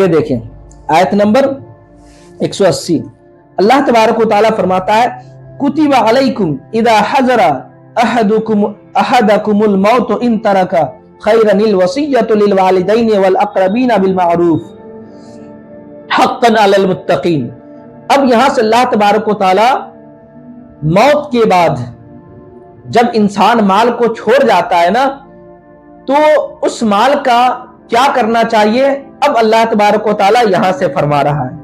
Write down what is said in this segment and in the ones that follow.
आगे देखें आयत नंबर 180, अल्लाह तबारक व तआला फरमाता है कुतिबा अलैकुम इदा हज़रा अहदकुमुल मौत इन तरका खैरनिल वसिय्यतु लिल वालिदैनि वल अक़रबीन बिल मारूफ हक़्क़न अलल मुत्तक़ीन। अब यहां से अल्लाह तबारक व तआला मौत के बाद जब इंसान माल को छोड़ जाता है ना, तो उस माल का क्या करना चाहिए, अब अल्लाह तबारक व तआला यहां से फरमा रहा है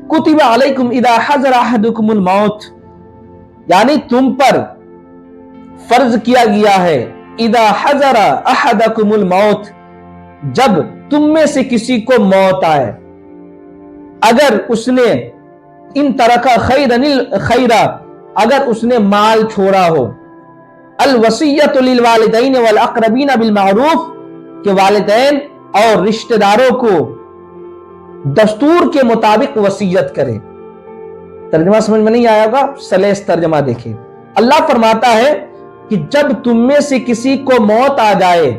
कुतिबा अलैकुम इदा हज़रा अहदकुमुल मौत, यानी तुम पर फर्ज किया गया है इदा हज़रा अहदकुमुल मौत, जब तुम में से किसी को मौत आए, अगर उसने इन तरका खैरनिल खैरा, अगर उसने माल छोड़ा हो, अल वसिय्यतु लिल वालिदैन वल अक़रबीन बिल मारूफ, के वालिदैन और रिश्तेदारों को दस्तूर के मुताबिक वसीयत करे। तर्जुमा समझ में नहीं आया होगा, सलेस तर्जुमा देखिए। अल्लाह फरमाता है कि जब तुम में से किसी को मौत आ जाए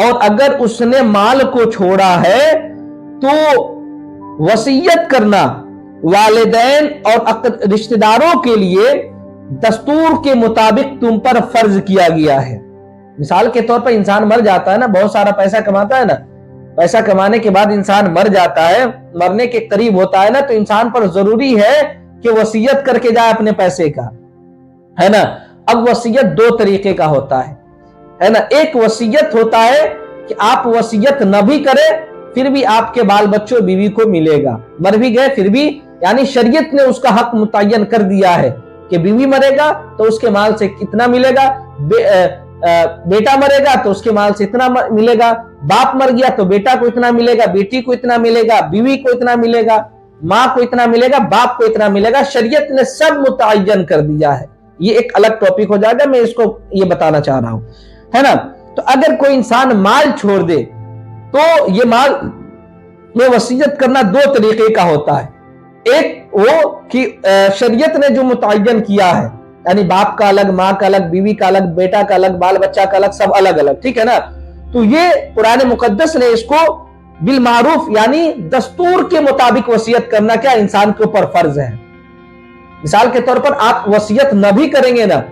और अगर उसने माल को छोड़ा है तो वसीयत करना वालिदैन और रिश्तेदारों के लिए दस्तूर के मुताबिक तुम पर फर्ज किया गया है। मिसाल के तौर पर इंसान मर जाता है ना, बहुत सारा पैसा कमाता है ना, पैसा कमाने के बाद इंसान मर जाता है, मरने के करीब होता है ना, तो इंसान पर जरूरी है कि वसीयत करके जाए अपने पैसे का, है ना। अब वसीयत दो तरीके का होता है ना। एक वसीयत होता है कि आप वसीयत न भी करें फिर भी आपके बाल बच्चों बीवी को मिलेगा, मर भी गए फिर भी, यानी शरीयत ने उसका हक मुतय्यन कर दिया है कि बीवी मरेगा तो उसके माल से कितना मिलेगा, बेटा मरेगा तो उसके माल से इतना मिलेगा, बाप मर गया तो बेटा को इतना मिलेगा, बेटी को इतना मिलेगा, बीवी को इतना मिलेगा, माँ को इतना मिलेगा, बाप को इतना मिलेगा। शरीयत ने सब मुतय्यन कर दिया है। ये एक अलग टॉपिक हो जाएगा, मैं इसको ये बताना चाह रहा हूं, है ना। तो अगर कोई इंसान माल छोड़ दे तो ये माल में वसीयत करना दो तरीके का होता है। एक वो कि शरीयत ने जो मुतय्यन किया है, यानी बाप का अलग, माँ का अलग, बीवी का अलग, बेटा का अलग, बाल बच्चा का अलग, सब अलग अलग, ठीक है ना। तो ये कुरान मुकद्दस ने इसको बिल मारूफ यानी दस्तूर के मुताबिक वसीयत करना क्या इंसान के ऊपर फर्ज है। मिसाल के तौर पर आप वसीयत न भी करेंगे ना,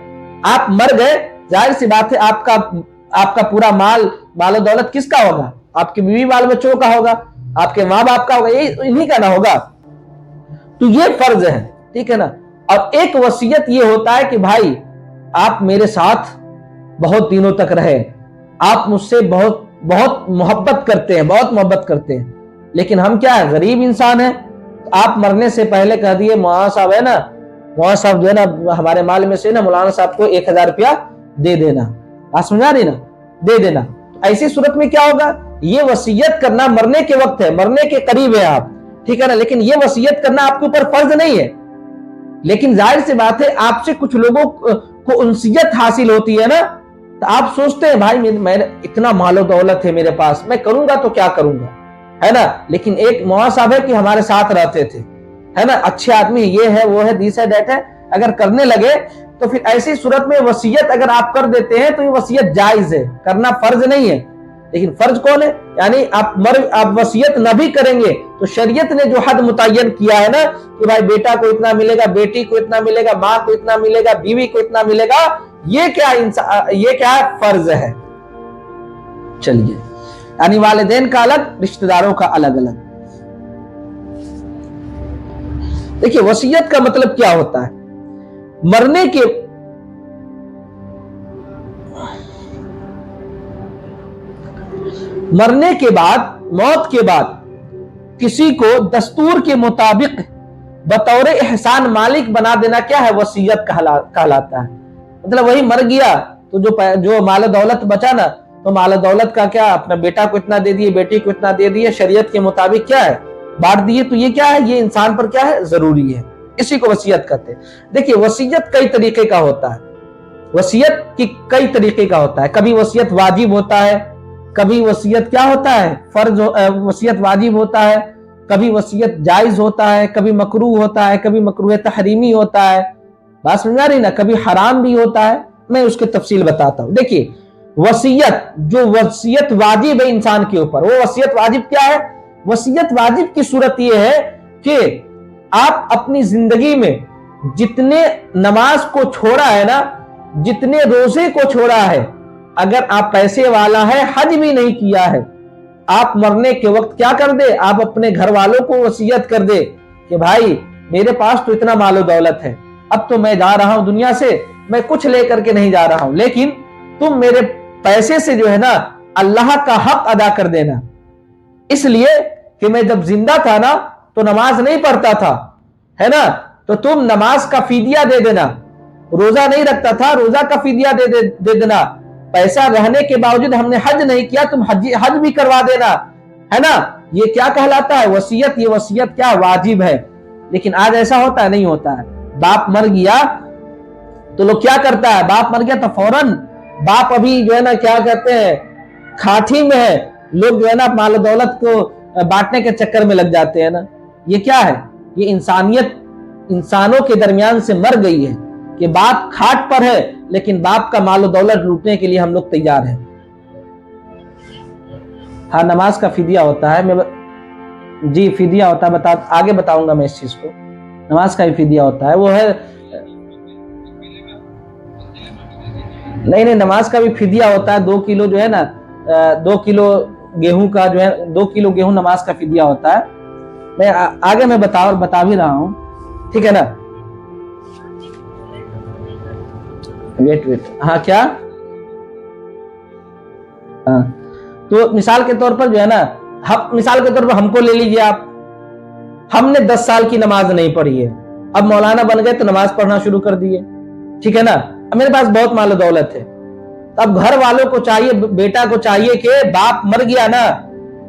आप मर गए, जाहिर सी बात है आपका पूरा माल दौलत किसका होगा, आपके बीवी बाल बच्चों का होगा, आपके माँ बाप का होगा, ये इन्हीं का ना होगा। तो ये फर्ज है, ठीक है ना। और एक वसीयत ये होता है कि भाई आप मेरे साथ बहुत दिनों तक रहे, आप मुझसे बहुत बहुत मोहब्बत करते हैं, बहुत मोहब्बत करते हैं, लेकिन हम क्या है, गरीब इंसान है। आप मरने से पहले कह दिए मौलाना साहब है ना, मौलाना साहब जो है ना हमारे माल में से ना मौलाना साहब को 1000 रुपया दे देना, आप समझा रही ना, दे देना। ऐसी सूरत में क्या होगा, ये वसीयत करना मरने के वक्त है, मरने के करीब है आप, ठीक है ना, लेकिन ये वसीयत करना आपके ऊपर फर्ज नहीं है। लेकिन जाहिर सी बात है आपसे कुछ लोगों को उनसियत हासिल होती है ना, तो आप सोचते हैं भाई मेरे इतना मालो दौलत है मेरे पास, मैं करूंगा तो क्या करूंगा, है ना। लेकिन एक मौलाना साहब है कि हमारे साथ रहते थे, है ना, अच्छे आदमी, ये है वो है, दिस है दैट है, अगर करने लगे तो फिर ऐसी सूरत में वसीयत अगर आप कर देते हैं तो ये वसीयत जायज है, करना फर्ज नहीं है। लेकिन फर्ज कौन है, यानी आप वसीयत न भी करेंगे तो शरीयत ने जो हद मुतय्यन किया है ना कि भाई बेटा को इतना मिलेगा, बेटी को इतना मिलेगा, माँ को इतना मिलेगा, बीवी को इतना मिलेगा, ये क्या है, फर्ज है। चलिए, यानी वालिदैन का अलग, रिश्तेदारों का अलग अलग। देखिए वसीयत का मतलब क्या होता है, मरने के बाद, मौत के बाद किसी को दस्तूर के मुताबिक बतौर एहसान मालिक बना देना क्या है, वसीयत कहलाता है। मतलब वही मर गया तो जो माल दौलत बचा ना, तो माल दौलत का क्या, अपना बेटा को इतना दे दिए, बेटी को इतना दे दिए, शरीयत के मुताबिक क्या है, बांट दिए। तो ये क्या है, ये इंसान पर क्या है, जरूरी है, इसी को वसीयत कहते हैं। देखिए वसीयत कई तरीके का होता है, वसीयत की कई तरीके का होता है। कभी वसीयत वाजिब होता है, कभी वसीयत क्या होता है, फर्ज वसीयत वाजिब होता है, कभी वसीयत जायज होता है, कभी मकरूह होता है, कभी मकरूह तहरीमी होता है, बात समझ आ रही ना, कभी हराम भी होता है। मैं उसकी तफसील बताता हूं। देखिए वसीयत, जो वसीयत वाजिब है इंसान के ऊपर, वो वसीयत वाजिब क्या है वसीयत वाजिब की सूरत यह है कि आप अपनी जिंदगी में जितने नमाज को छोड़ा है ना, जितने रोजे को छोड़ा है, अगर आप पैसे वाला है, हज भी नहीं किया है, आप मरने के वक्त क्या कर दे, आप अपने घर वालों को वसीयत कर दे कि भाई मेरे पास तो इतना मालो दौलत है, अब तो मैं जा रहा हूं दुनिया से, मैं कुछ लेकर के नहीं जा रहा हूं, लेकिन तुम मेरे पैसे से जो है ना अल्लाह का हक अदा कर देना, इसलिए कि मैं जब जिंदा था ना तो नमाज नहीं पढ़ता था, है ना, तो तुम नमाज का फिदिया दे देना, रोजा नहीं रखता था, रोजा का फिदिया दे देना, पैसा रहने के बावजूद हमने हज नहीं किया, तुम हज भी करवा देना, है ना। ये क्या कहलाता है? वसीयत। ये वसीयत क्या? वाजिब है। लेकिन आज ऐसा होता है? नहीं होता है। बाप मर गया तो लोग क्या करता है, बाप मर गया तो फौरन बाप अभी जो है ना क्या कहते हैं खाठी में है, लोग जो है ना माल दौलत को बांटने के चक्कर में लग जाते हैं ना। ये क्या है? ये इंसानियत इंसानों के दरमियान से मर गई है कि बाप खाट पर है लेकिन बाप का माल दौलत लूटने के लिए हम लोग तैयार हैं। हाँ, नमाज का फिदिया होता है, जी फिदिया होता है, आगे बताऊंगा मैं इस चीज को। नमाज का भी फिदिया होता है, वो है नहीं, नमाज का भी फिदिया होता है। 2 किलो जो है ना 2 किलो गेहूं का जो है 2 किलो गेहूं नमाज का फिदिया होता है। मैं आगे मैं बता भी रहा हूं, ठीक है ना। वेट हाँ क्या, हाँ तो मिसाल के तौर पर जो है ना, मिसाल के तौर पर हमको ले लीजिए आप, हमने 10 साल की नमाज नहीं पढ़ी है, अब मौलाना बन गए तो नमाज पढ़ना शुरू कर दिए, ठीक है ना। अब मेरे पास बहुत माल दौलत है, अब घर वालों को चाहिए, बेटा को चाहिए कि बाप मर गया ना,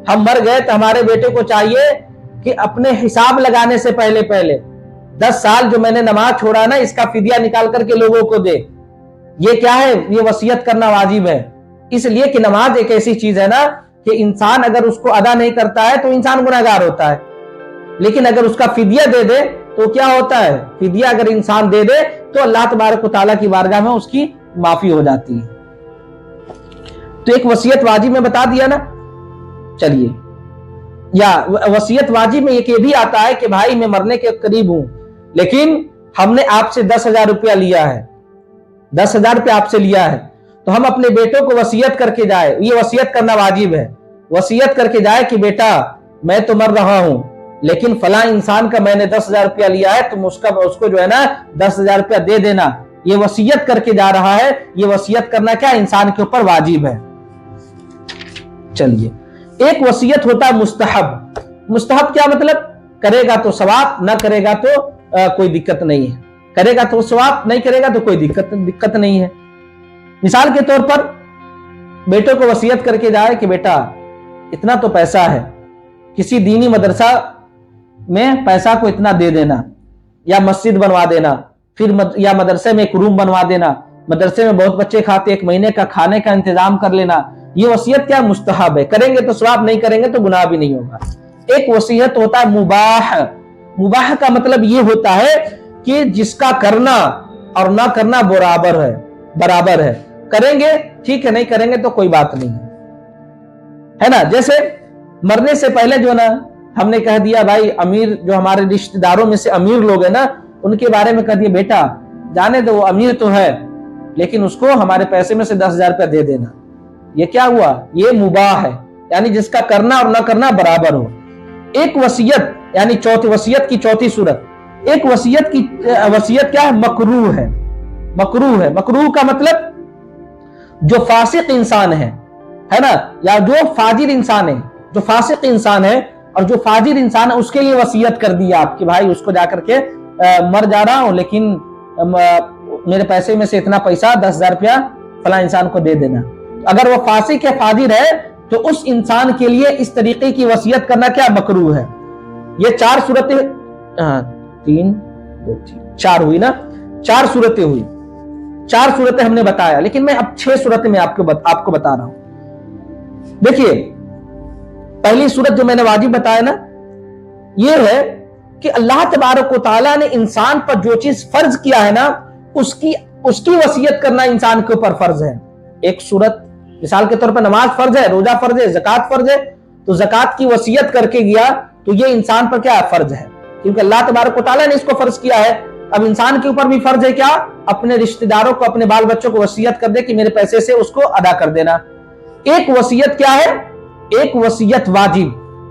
हम मर गए तो हमारे बेटे को चाहिए कि अपने हिसाब लगाने से पहले 10 साल जो मैंने नमाज छोड़ा ना, इसका फिदिया निकाल करके लोगों को दे। ये क्या है? ये वसीयत करना वाजिब है, इसलिए कि नमाज एक ऐसी चीज है ना कि इंसान अगर उसको अदा नहीं करता है तो इंसान गुनहगार होता है, लेकिन अगर उसका फिदिया दे दे तो क्या होता है? फिदिया अगर इंसान दे दे तो अल्लाह तबारक व तआला की बारगाह में उसकी माफी हो जाती है। तो एक वसीयत वाजिब में बता दिया ना। चलिए, या वसीयत वाजिब में एक ये भी आता है कि भाई मैं मरने के करीब हूं, लेकिन हमने आपसे 10,000 रुपया लिया है, 10,000 रुपया आपसे लिया है, तो हम अपने बेटों को वसीयत करके जाए, ये वसीयत करना वाजिब है। वसीयत करके जाए कि बेटा मैं तो मर रहा हूं, लेकिन फला इंसान का मैंने 10,000 रुपया लिया है, तुम उसको जो है ना 10,000 रुपया दे देना। ये वसीयत करके जा रहा है, ये वसीयत करना क्या इंसान के ऊपर वाजिब है। चलिए, एक वसीयत होता है मुस्तहब। मुस्तहब क्या मतलब? करेगा तो सवाब, ना करेगा तो कोई दिक्कत नहीं है, करेगा तो सवाब, नहीं करेगा तो कोई दिक्कत नहीं है। मिसाल के तौर पर बेटों को वसीयत करके जाए कि बेटा इतना तो पैसा है, किसी दीनी मदरसा में पैसा को इतना दे देना, या मस्जिद बनवा देना, फिर या मदरसे में एक रूम बनवा देना, मदरसे में बहुत बच्चे खाते, 1 महीने का खाने का इंतजाम कर लेना। ये वसीयत क्या? मुस्तहब है, करेंगे तो सवाब, नहीं करेंगे तो गुनाह भी नहीं होगा। एक वसीयत होता है मुबाह। मुबाह का मतलब ये होता है कि जिसका करना और ना करना बराबर है, करेंगे ठीक है, नहीं करेंगे तो कोई बात नहीं है ना। जैसे मरने से पहले जो ना हमने कह दिया भाई, अमीर जो हमारे रिश्तेदारों में से अमीर लोग हैं ना, उनके बारे में कह दिया बेटा जाने दो, वो अमीर तो है लेकिन उसको हमारे पैसे में से 10,000 रुपया दे देना। ये क्या हुआ? ये मुबाह है, यानी जिसका करना और ना करना बराबर हो। एक वसीयत यानी वसीयत की चौथी सूरत, एक वसीयत क्या है? मकरूह है। मकरूह का मतलब जो फासिक इंसान है ना, या जो फाजिर इंसान है, जो फासिक इंसान है और जो फाजिर इंसान है, उसके लिए वसीयत कर दी आप कि भाई उसको जाकर के मर जा रहा हूं, लेकिन मेरे पैसे में से इतना पैसा 10,000 रुपया फला इंसान को दे देना। अगर वो फासिक है, फाजिर है, तो उस इंसान के लिए इस तरीके की वसीयत करना क्या? मकरूह है। ये 4 सूरतें, 3 2 4 हुई ना, 4 सूरतें हुई, 4 सूरतें हमने बताया, लेकिन मैं अब 6 सूरतें मैं आपको बता रहा हूं। देखिए, पहली सूरत जो मैंने वाजिब बताया ना, ये है कि अल्लाह तबारक व तआला ने इंसान पर जो चीज फर्ज किया है ना, उसकी वसीयत करना इंसान के ऊपर फर्ज है। एक सूरत, मिसाल के तौर पर नमाज फर्ज है, रोजा फर्ज है, ज़कात फर्ज है, تو زکات کی وصیت کر کے گیا تو یہ انسان پر کیا فرض ہے، کیونکہ اللہ تبارک و تعالیٰ نے اس کو فرض کیا ہے۔ اب انسان کے اوپر بھی فرض ہے کیا، اپنے رشتہ داروں کو، اپنے بال بچوں کو وصیت کر دے کہ میرے پیسے سے اس کو ادا کر دینا۔ ایک وصیت کیا ہے، ایک وصیت واجب،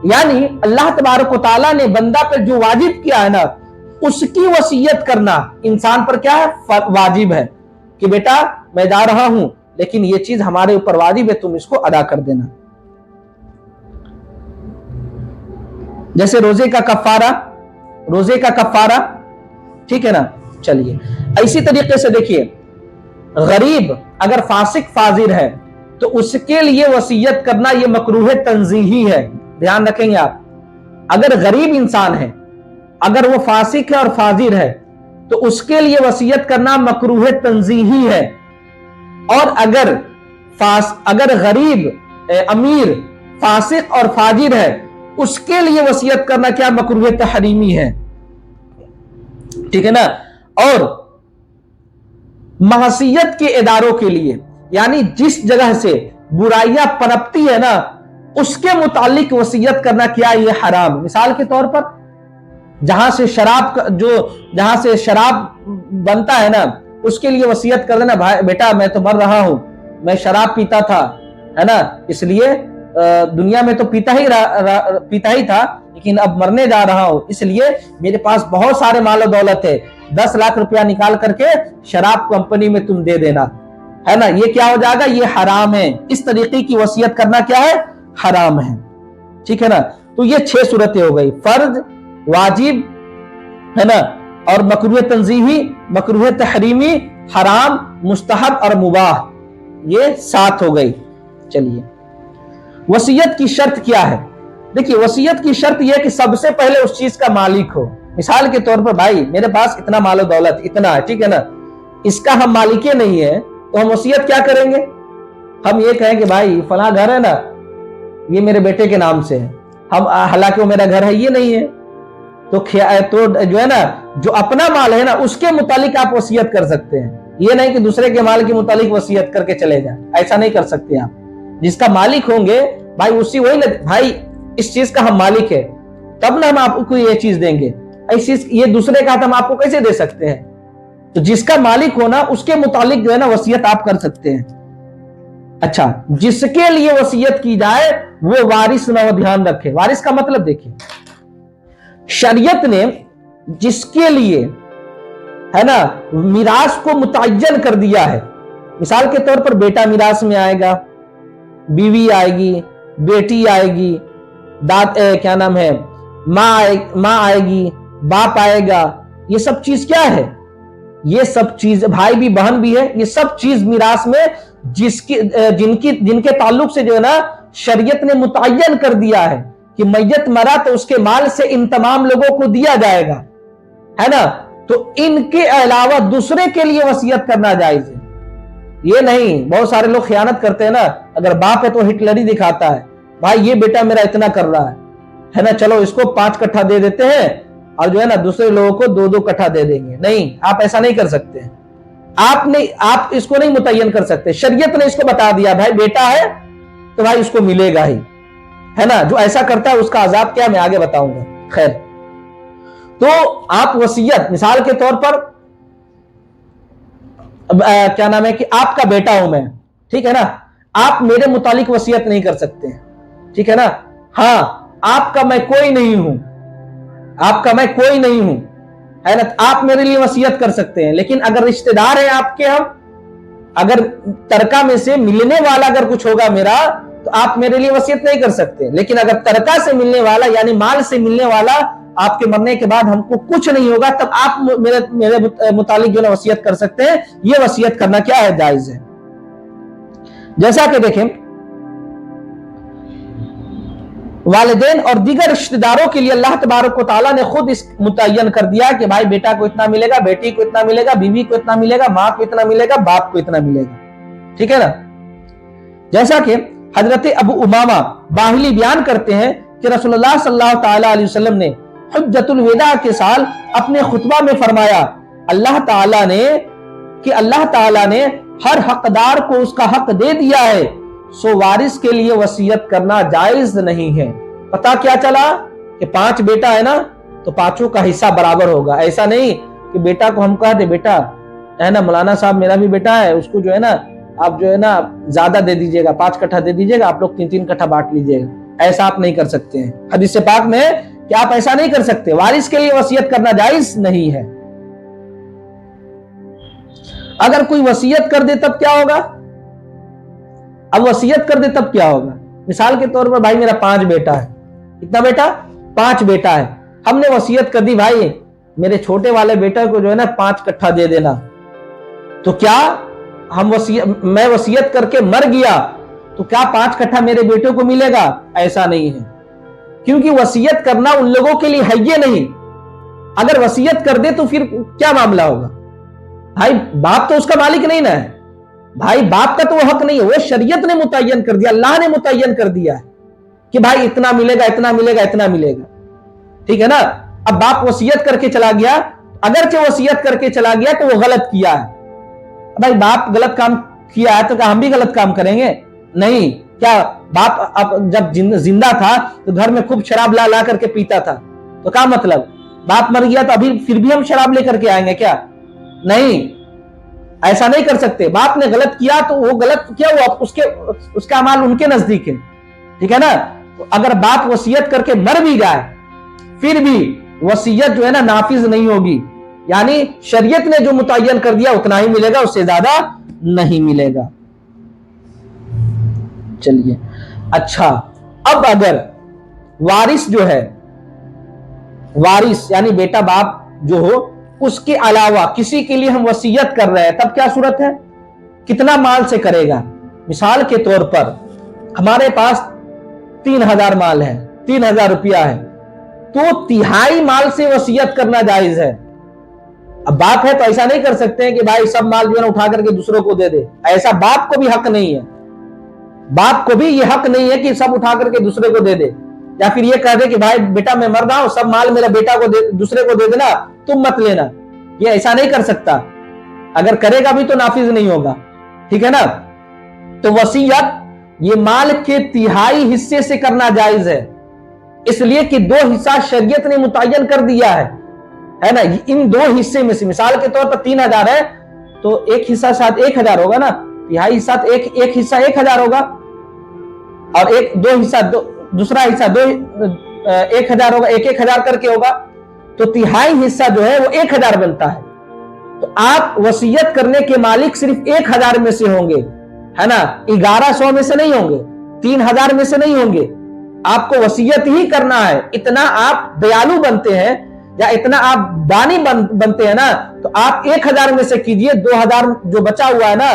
یعنی اللہ تبارک و تعالیٰ نے بندہ پر جو واجب کیا ہے نا، اس کی وصیت کرنا انسان پر کیا ہے، واجب ہے کہ بیٹا میں جا رہا ہوں لیکن یہ چیز ہمارے اوپر واجب ہے، تم اس کو ادا کر دینا۔ جیسے روزے کا کفارہ، ٹھیک ہے نا۔ چلیے اسی طریقے سے دیکھیے، غریب اگر فاسق فاجر ہے تو اس کے لیے وصیت کرنا یہ مکروہ تنزیہی ہے، دھیان رکھیں گے آپ۔ اگر غریب انسان ہے، اگر وہ فاسق ہے اور فاجر ہے تو اس کے لیے وصیت کرنا مکروہ تنزیہی ہے، اور اگر غریب امیر فاسق اور فاجر ہے اس کے لیے وصیت کرنا کیا، مکروہ تحریمی ہے، ٹھیک ہے نا۔ اور معصیت کے اداروں کے لیے، یعنی جس جگہ سے برائیاں پنپتی ہے نا اس کے متعلق وصیت کرنا کیا، یہ حرام۔ مثال کے طور پر جہاں سے شراب بنتا ہے نا اس کے لیے وصیت کر دینا، بھائی بیٹا میں تو مر رہا ہوں، میں شراب پیتا تھا، ہے نا، اس لیے دنیا میں تو پیتا ہی تھا لیکن اب مرنے جا رہا ہوں، اس لیے میرے پاس بہت سارے مال و دولت ہے، 10 لاکھ روپیہ نکال کر کے شراب کمپنی میں تم دے دینا، ہے نا، یہ کیا ہو جائے گا، یہ حرام ہے۔ اس طریقے کی وصیت کرنا کیا ہے، حرام ہے، ٹھیک ہے نا۔ تو یہ 6 صورتیں ہو گئی، فرض، واجب، ہے نا، اور مکروہ تنزیہی، مکروہ تحریمی، حرام، مستحب اور مباح، یہ 7 ہو گئی۔ چلیے وصیت کی شرط کیا ہے؟ دیکھیے وصیت کی شرط یہ کہ سب سے پہلے اس چیز کا مالک ہو۔ مثال کے طور پر بھائی میرے پاس اتنا مال و دولت اتنا ہے، ٹھیک ہے نا، اس کا ہم مالک نہیں ہے تو ہم وصیت کیا کریں گے، ہم یہ کہیں کہ بھائی فلاں گھر ہے نا یہ میرے بیٹے کے نام سے ہے، حالانکہ وہ میرا گھر ہے یہ نہیں ہے، تو جو ہے نا جو اپنا مال ہے نا اس کے متعلق آپ وصیت کر سکتے ہیں، یہ نہیں کہ دوسرے کے مال کے متعلق وصیت کر کے چلے جائیں، ایسا نہیں کر سکتے آپ۔ جس کا مالک ہوں گے بھائی وہی نا، بھائی اس چیز کا ہم مالک ہے تب نہ ہم آپ کو یہ چیز دیں گے، یہ دوسرے کا ہم آپ کو کیسے دے سکتے ہیں؟ تو جس کا مالک ہونا اس کے متعلق جو ہے نا وصیت آپ کر سکتے ہیں۔ اچھا جس کے لیے وصیت کی جائے وہ وارث نہ ہو، دھیان رکھے، وارث کا مطلب دیکھیں، شریعت نے جس کے لیے ہے نا میراث کو متعین کر دیا ہے، مثال کے طور پر بیٹا میراث میں آئے گا، بیوی آئے گی، بیٹی آئے گی، کیا نام ہے، ماں آئے گی، باپ آئے گا، یہ سب چیز کیا ہے، یہ سب چیز بھائی بھی بہن بھی ہے، یہ سب چیز میراث میں جن کے تعلق سے جو ہے نا شریعت نے متعین کر دیا ہے کہ میت مرا تو اس کے مال سے ان تمام لوگوں کو دیا جائے گا، ہے نا، تو ان کے علاوہ دوسرے کے لیے وصیت کرنا جائز ہے۔ یہ نہیں، بہت سارے لوگ خیانت کرتے ہیں نا، اگر باپ ہے تو ہٹلر ہی دکھاتا ہے، بھائی یہ بیٹا میرا اتنا کر رہا ہے نا، چلو اس کو 5 کٹھا دے دیتے ہیں اور جو ہے نا دوسرے لوگوں کو 2-2 کٹھا دے دیں گے، نہیں، آپ ایسا نہیں کر سکتے، آپ اس کو نہیں متعین کر سکتے، شریعت نے اس کو بتا دیا بھائی بیٹا ہے تو بھائی اس کو ملے گا ہی، ہے نا، جو ایسا کرتا ہے اس کا عذاب کیا میں آگے بتاؤں گا۔ خیر، تو آپ وصیت مثال کے طور پر کیا نام ہے کہ آپ کا بیٹا ہوں میں، ٹھیک ہے نا، آپ میرے متعلق وصیت نہیں کر سکتے ہیں، ٹھیک ہے نا، ہاں آپ کا میں کوئی نہیں ہوں، ہے نا، آپ میرے لیے وصیت کر سکتے ہیں، لیکن اگر رشتہ دار ہیں آپ کے، ہم اگر ترکہ میں سے ملنے والا اگر کچھ ہوگا میرا تو آپ میرے لیے وصیت نہیں کر سکتے، لیکن اگر ترکہ سے ملنے والا یعنی مال سے ملنے والا آپ کے مرنے کے بعد ہم کو کچھ نہیں ہوگا تب آپ میرے متعلق جو ہے وصیت کر سکتے ہیں، یہ وصیت کرنا کیا ہے، جائز ہے۔ جیسا کہ دیکھیں والدین اور دیگر رشتہ داروں کے لیے اللہ تبارک و تعالیٰ نے خود اس متعین کر دیا کہ بھائی بیٹا کو اتنا ملے گا، بیٹی کو اتنا ملے گا، بیوی کو اتنا ملے گا، ماں کو اتنا ملے گا، باپ کو اتنا ملے گا، ٹھیک ہے نا۔ جیسا کہ حضرت ابو امامہ باہلی بیان کرتے ہیں کہ رسول اللہ صلی اللہ تعالیٰ علیہ وسلم نے حجۃ الوداع کے سال اپنے خطبہ میں فرمایا اللہ تعالیٰ نے ہر حقدار کو اس کا حق دے دیا ہے، सो वारिस के लिए वसीयत करना जायज नहीं है। पता क्या चला कि 5 बेटा है ना, तो 5 का हिस्सा बराबर होगा। ऐसा नहीं कि बेटा को हम कहते बेटा है ना, मौलाना साहब मेरा भी बेटा है, उसको जो है ना आप जो है ना ज्यादा दे दीजिएगा, 5 कट्ठा दे दीजिएगा, आप लोग 3-3 कट्ठा बांट लीजिएगा। ऐसा आप नहीं कर सकते हैं। हदीस पाक में कि आप ऐसा नहीं कर सकते। वारिस के लिए वसीयत करना जायज नहीं है। अगर कोई वसीयत कर दे तब क्या होगा? अब वसीयत कर दे तब क्या होगा? मिसाल के तौर पर भाई मेरा 5 बेटा है। कितना बेटा? 5 बेटा है। हमने वसीयत कर दी भाई मेरे छोटे वाले बेटा को जो है ना 5 कट्ठा दे देना। तो क्या मैं वसीयत करके मर गया तो क्या 5 कट्ठा मेरे बेटे को मिलेगा? ऐसा नहीं है, क्योंकि वसीयत करना उन लोगों के लिए है ये नहीं। अगर वसीयत कर दे तो फिर क्या मामला होगा? भाई बाप तो उसका मालिक नहीं ना है। भाई बाप का तो वो हक नहीं है, वो शरीयत ने मुतय्यन कर दिया, अल्लाह ने मुतय्यन कर दिया है कि भाई इतना मिलेगा, इतना मिलेगा, इतना मिलेगा। ठीक है ना? अब बाप वसीयत करके चला गया, अगरचे वसीयत करके चला गया तो वो गलत किया है। भाई बाप गलत काम किया है तो क्या हम भी गलत काम करेंगे? नहीं। क्या बाप अब जब जिंदा था तो घर में खूब शराब ला करके पीता था, तो क्या मतलब बाप मर गया तो अभी फिर भी हम शराब लेकर के आएंगे क्या? नहीं, ऐसा नहीं कर सकते। बाप ने गलत किया तो वो गलत किया, वो उसका अमाल उनके नजदीक है। ठीक है ना? तो अगर बाप वसीयत करके मर भी जाए फिर भी वसीयत जो है ना नाफिज नहीं होगी, यानी शरीयत ने जो मुतय्यन कर दिया उतना ही मिलेगा, उससे ज्यादा नहीं मिलेगा। चलिए, अच्छा, अब अगर वारिस जो है, वारिस यानी बेटा बाप जो हो, उसके अलावा किसी के लिए हम वसीयत कर रहे हैं, तब क्या सूरत है? कितना माल से करेगा? मिसाल के तौर पर हमारे पास 3000 माल है, 3000 रुपया है, तो 1/3 माल से वसीयत करना जायज है। अब बाप है तो ऐसा नहीं कर सकते हैं कि भाई सब माल जो है उठा करके दूसरों को दे दे। ऐसा बाप को भी हक नहीं है। बाप को भी ये हक नहीं है कि सब उठा करके दूसरे को दे दे, या फिर ये कह दे कि भाई बेटा मैं मर रहा हूं, सब माल मेरा बेटा को दूसरे को दे देना, तुम मत लेना। ये ऐसा नहीं कर सकता। अगर करेगा भी तो नाफिज नहीं होगा। ठीक है ना? तो वसीयत ये माल के 1/3 हिस्से से करना जायज है, इसलिए कि 2 हिस्सा शरीयत ने मुतय्यन कर दिया है ना? इन 2 हिस्से में से मिसाल के तौर पर 3000 है तो एक हिस्सा शायद 1000 होगा ना, 1/3 हिस्सा एक हिस्सा 1000 होगा, और दो हिस्सा दूसरा हिस्सा 1000 होगा, 1000 करके होगा, तो 1/3 हिस्सा जो है वो 1000 बनता है। तो आप वसीयत करने के मालिक सिर्फ 1000 में से होंगे, है ना? 1100 में से नहीं होंगे, 3000 में से नहीं होंगे। आपको वसीयत ही करना है। इतना आप दयालु बनते हैं या इतना आप दानी बनते हैं ना, तो आप 1000 में से कीजिए, 2000 जो बचा हुआ है ना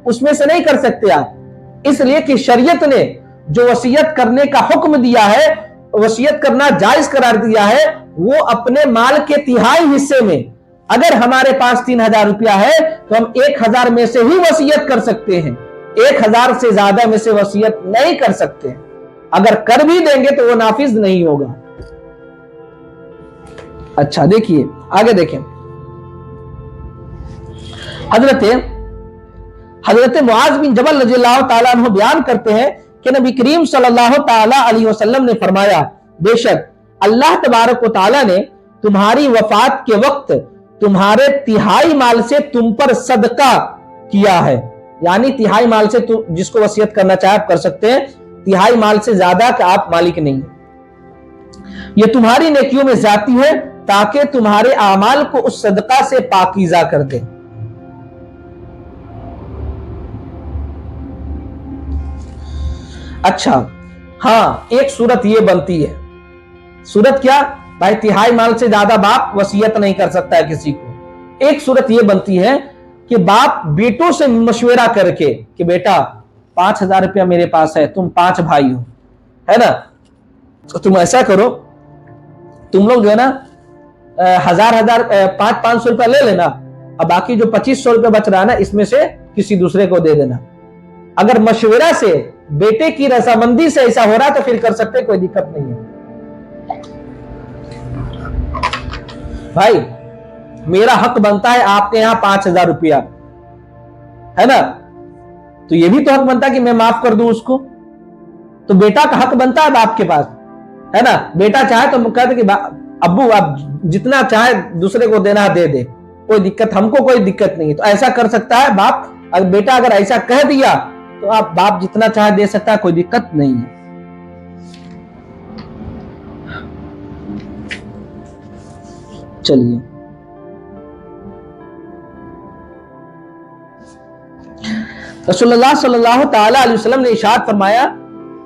उसमें से नहीं कर सकते आप। इसलिए कि शरीयत ने जो वसीयत करने का हुक्म दिया है, वसीयत करना जायज करार दिया है, वो अपने माल के 1/3 हिस्से में। अगर हमारे पास 3000 रुपया है तो हम 1000 में से ही वसीयत कर सकते हैं, 1000 से ज्यादा में से वसीयत नहीं कर सकते। अगर कर भी देंगे तो वो नाफिज नहीं होगा। अच्छा, देखिए आगे देखें। हजरत मुआज बिन जबल रज़ियल्लाहु ताला अन्हु बयान करते हैं कि नबी करीम सल्लल्लाहु ताला अलैहि वसल्लम ने फरमाया, बेशक अल्लाह तबारक व ताला ने तुम्हारी वफात के वक्त तुम्हारे 1/3 माल से तुम पर सदका किया है। यानी 1/3 माल से जिसको वसीयत करना चाहे आप कर सकते हैं, 1/3 माल से ज्यादा का आप मालिक नहीं। ये तुम्हारी नेकियों में ज्यादती है ताकि तुम्हारे आमाल को उस सदका से पाकीज़ा कर दे। अच्छा, हाँ, एक सूरत ये बनती है। सूरत क्या भाई? 1/3 माल से ज्यादा बाप वसीयत नहीं कर सकता है किसी को। एक सूरत ये बनती है कि बाप बेटों से मशवरा करके कि बेटा 5000 रुपया मेरे पास है, तुम 5 भाई हो, है ना, तो तुम ऐसा करो, तुम लोग जो है ना 500 रुपया ले लेना, अब बाकी जो 2500 रुपया बच रहा है ना इसमें से किसी दूसरे को दे देना। अगर मशवरा से, बेटे की रजामंदी से ऐसा हो रहा तो फिर कर सकते, कोई दिक्कत नहीं है। भाई मेरा हक बनता है आपके यहां 5000 रुपया, है ना, तो ये भी तो हक बनता है कि मैं माफ कर दूं उसको। तो बेटा का हक बनता है बाप के पास, है ना। बेटा चाहे तो कहते कि अब्बू आप जितना चाहे दूसरे को देना दे दे, कोई दिक्कत, हमको कोई दिक्कत नहीं है। तो ऐसा कर सकता है बाप। अगर बेटा अगर ऐसा कह दिया तो आप बाप जितना चाहे दे सकता है, कोई दिक्कत नहीं है। चलिए, रसूलुल्लाह सल्लल्लाहु ताला अलैहि वसल्लम ने इरशाद फरमाया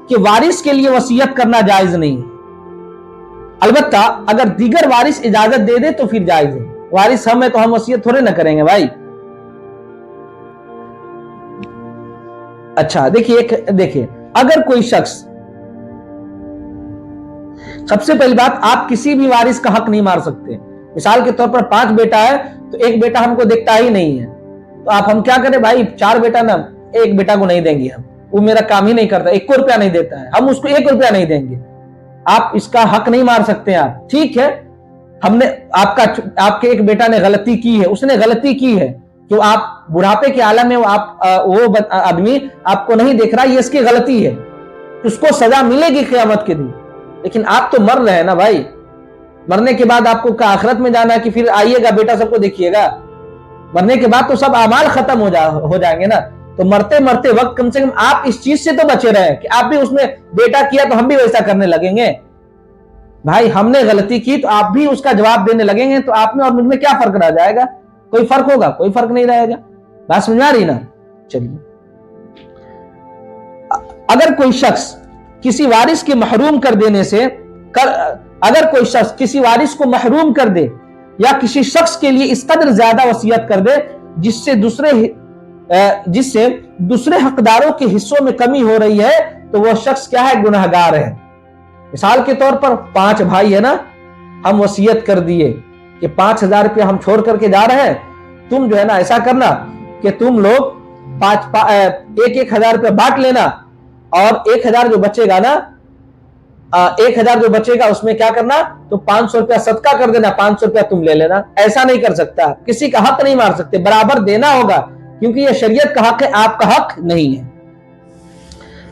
कि वारिस के लिए वसीयत करना जायज नहीं। अलबत्ता अगर दीगर वारिस इजाजत दे दे तो फिर जायज है। वारिस हम है तो हम वसीयत थोड़े ना करेंगे भाई। अच्छा देखिए अगर कोई शख्स, सबसे पहली बात, आप किसी भी वारिस का हक नहीं मार सकते। मिसाल के तौर पर 5 बेटा है तो एक बेटा हमको देखता ही नहीं है, तो आप हम क्या करें भाई, 4 बेटा ना, एक बेटा को नहीं देंगे हम, वो मेरा काम ही नहीं करता, 1 रुपया नहीं देता है, हम उसको 1 रुपया नहीं देंगे। आप इसका हक नहीं मार सकते आप। ठीक है, हमने आपके एक बेटा ने गलती की है, उसने गलती की है, तो आप बुढ़ापे के आलम में वो आदमी आपको नहीं देख रहा, ये इसकी गलती है, उसको सजा मिलेगी क़यामत के दिन। लेकिन आप तो मर रहे हैं ना भाई, मरने के बाद आपको क्या आखिरत में जाना है कि फिर आइएगा बेटा सबको देखिएगा? मरने के बाद तो सब अमाल खत्म हो जाएंगे ना। तो मरते मरते वक्त कम से कम आप इस चीज से तो बचे रहे कि आप भी उसमें बेटा किया तो हम भी वैसा करने लगेंगे। भाई हमने गलती की तो आप भी उसका जवाब देने लगेंगे, तो आप में और मुझ में क्या फर्क रह जाएगा? कोई फर्क होगा? कोई फर्क नहीं रहेगा। बात समझ आ रही ना? चलिए, अगर कोई शख्स किसी वारिस के महरूम कर देने से अगर कोई शख्स किसी वारिस को महरूम कर दे या किसी शख्स के लिए इस कदर ज्यादा वसीयत कर दे जिससे दूसरे हकदारों के हिस्सों में कमी हो रही है, तो वह शख्स क्या है? गुनहगार है। मिसाल के तौर पर 5 भाई है ना, हम वसीयत कर दिए कि 5,000 रुपया हम छोड़ करके जा रहे हैं, तुम जो है ना ऐसा करना कि तुम लोग 1,000 रुपया बांट लेना, और 1,000 जो बचेगा ना, 1,000 जो बचेगा उसमें क्या करना, तो 500 रुपया सदका कर देना, 500 रुपया तुम ले लेना। ऐसा नहीं कर सकता, किसी का हक नहीं मार सकते, बराबर देना होगा, क्योंकि ये शरीयत का हक है, आपका हक नहीं है।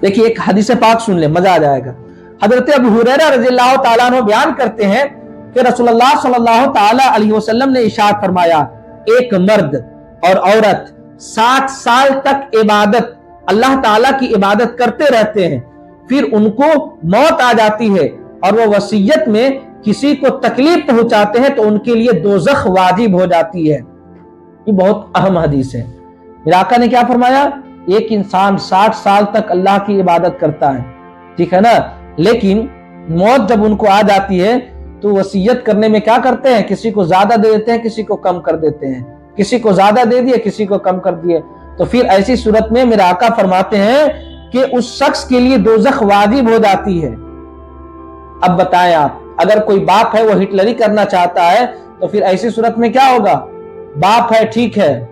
देखिए एक हदीस पाक सुन ले, मजा आ जाएगा। हजरत अबू हुरैरा रज़ियल्लाहु ताला अन्हु बयान करते हैं कि रसूलुल्लाह सल्लल्लाहु ताला अलैहि वसल्लम ने इरशाद फरमाया, एक मर्द और औरत 60 साल तक इबादत, अल्लाह ताला की इबादत करते रहते हैं, फिर उनको मौत आ जाती है और वो वसीयत में किसी को तकलीफ पहुंचाते हैं तो उनके लिए दोज़ख वाजिब हो जाती है। ये बहुत अहम हदीस है। मेरे आका ने क्या फरमाया? एक इंसान 60 साल तक अल्लाह की इबादत करता है, ठीक है ना, लेकिन मौत जब उनको आ जाती है तो वसीयत करने में क्या करते हैं? किसी को ज्यादा दे देते हैं, किसी को कम कर देते हैं, किसी को ज्यादा दे दिए, किसी को कम कर दिए। तो फिर ऐसी सूरत में मेरे आका फरमाते हैं कि उस शख्स के लिए दोज़ख वाजिब हो जाती है। अब बताएं आप, अगर कोई बाप है वो हिटलरी करना चाहता है तो फिर ऐसी सूरत में क्या होगा? बाप है, ठीक है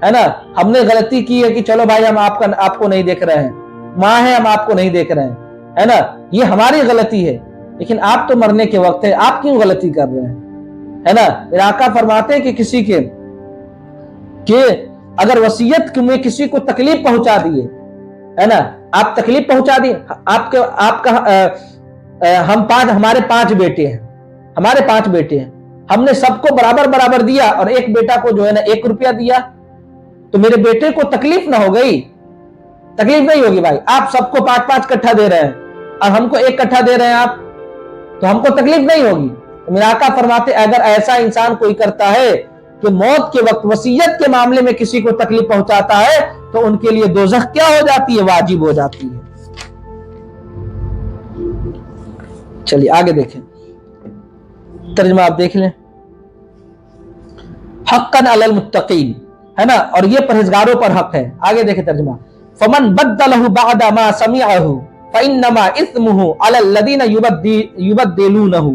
ना, हमने गलती की है कि चलो भाई हम आपको नहीं देख रहे हैं, माँ है हम आपको नहीं देख रहे हैं, है ना, ये हमारी गलती है, लेकिन आप तो मरने के वक्त है, आप क्यों गलती कर रहे हैं? है ना। मेरे आका फरमाते हैं कि किसी के अगर वसीयत में किसी को तकलीफ पहुंचा दिए, है ना, आप तकलीफ पहुंचा दिए, हमारे 5 बेटे हैं, हमने सबको बराबर बराबर दिया और एक बेटा को जो है ना 1 रुपया दिया, तो मेरे बेटे को तकलीफ ना हो गई? तकलीफ नहीं होगी भाई। आप सबको 5-5 कट्ठा दे रहे हैं और हमको 1 कट्ठा दे रहे हैं आप, तो हमको तकलीफ नहीं होगी। तो मेरे आका फरमाते अगर ऐसा इंसान कोई करता है कि मौत के वक्त वसीयत के मामले में किसी को तकलीफ पहुंचाता है तो उनके लिए दोज़ख क्या हो जाती है? वाजिब हो जाती है। चलिए आगे देखें, तर्जुमा आप देख लें। हक्कन अलल मुत्तकीन, है ना, और ये परहेजगारों पर हक है। आगे देखें तर्जुमा, फमन बद्दलहु बअदा मा समिअहु फइन्नमा इस्मुहु अलल लदीना युबद्दिलूनहु।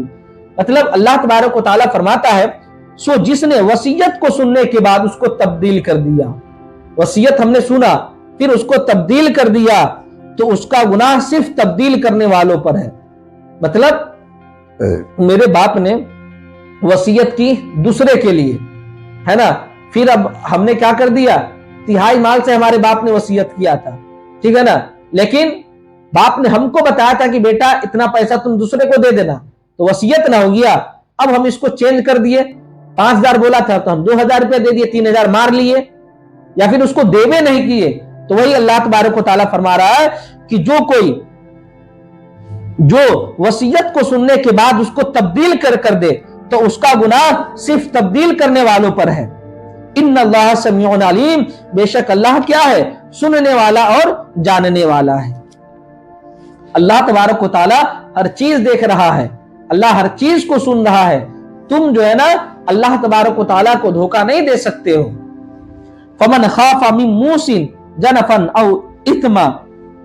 मतलब अल्लाह तबारक व तआला फरमाता है, सो जिसने वसीयत को सुनने के बाद उसको तब्दील कर दिया, वसीयत हमने सुना फिर उसको तब्दील कर दिया, तो उसका गुनाह सिर्फ तब्दील करने वालों पर है। मतलब मेरे बाप ने वसीयत की दूसरे के लिए, है ना, फिर अब हमने क्या कर दिया? तिहाई माल से हमारे बाप ने वसीयत किया था, ठीक है ना, लेकिन बाप ने हमको बताया था कि बेटा इतना पैसा तुम दूसरे को दे देना, तो वसीयत ना हो गया, अब हम इसको चेंज कर दिए, 5,000 बोला था तो हम 2,000 रुपया दे दिए, 3,000 मार लिए, या फिर उसको देवे नहीं किए। तो वही अल्लाह तबारक व तआला फरमा रहा है कि जो कोई जो वसीयत को सुनने के बाद उसको तब्दील कर दे तो उसका गुनाह सिर्फ तब्दील करने वालों पर है। इन्नल्लाह समीउन अलीम, बेशक अल्लाह क्या है, सुनने वाला और जानने वाला है। अल्लाह तबारक व तआला हर चीज देख रहा है, अल्लाह हर चीज को सुन रहा है। तुम जो है ना अल्लाह तबारक व तआला को धोखा नहीं दे सकते हो। फमन खाफा मिन मूसिन जनफन औ इत्मा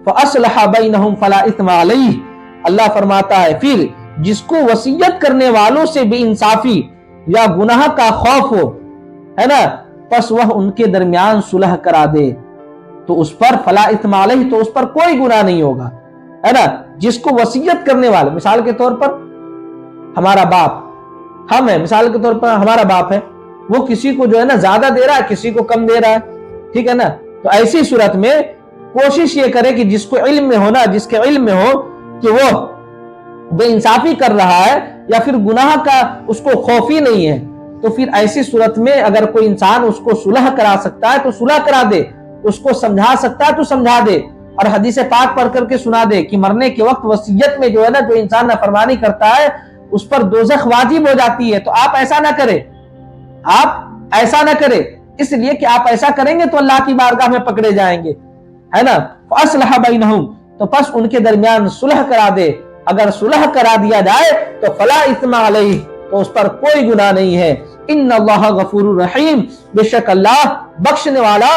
फअस्लह बैनहुम फला इत्मा अलैहि, अल्लाह फरमाता है फिर जिसको वसीयत करने वालों से बेइंसाफी या गुनाह का खौफ हो, है ना, बस वह उनके दरमियान सुलह करा दे तो उस पर फला इत्मा अलैहि, तो उस पर कोई गुनाह नहीं होगा, है ना। जिसको वसीयत करने वाले, मिसाल के तौर पर हमारा बाप, हम है, मिसाल के तौर पर हमारा बाप है, वो किसी को जो है ना ज्यादा दे रहा है, किसी को कम दे रहा है, ठीक है ना, तो ऐसी सूरत में कोशिश ये करे कि जिसको इल्म में हो ना, जिसके इल्म में हो कि वो बेइंसाफी कर रहा है या फिर गुनाह का उसको खौफ ही नहीं है, तो फिर ऐसी सूरत में अगर कोई इंसान उसको सुलह करा सकता है तो सुलह करा दे, उसको समझा सकता है तो समझा दे, और हदीस पाक पढ़ करके सुना दे कि मरने के वक्त वसीयत में जो है ना जो इंसान नाफरमानी करता है उस पर दोज़ख वाजिब हो जाती है। तो आप ऐसा ना करें, आप ऐसा ना करें, इसलिए कि आप ऐसा करेंगे तो अल्लाह की बारगाह में पकड़े जाएंगे, है ना। फअस्लह बैनहुम, तो बस उनके दरमियान सुलह करा दे, अगर सुलह करा दिया जाए तो फला इत्मा अलैहि, तो उस पर कोई गुनाह नहीं है। इन्नल्लाह गफूरुर रहीम, बेशक अल्लाह बख्शने वाला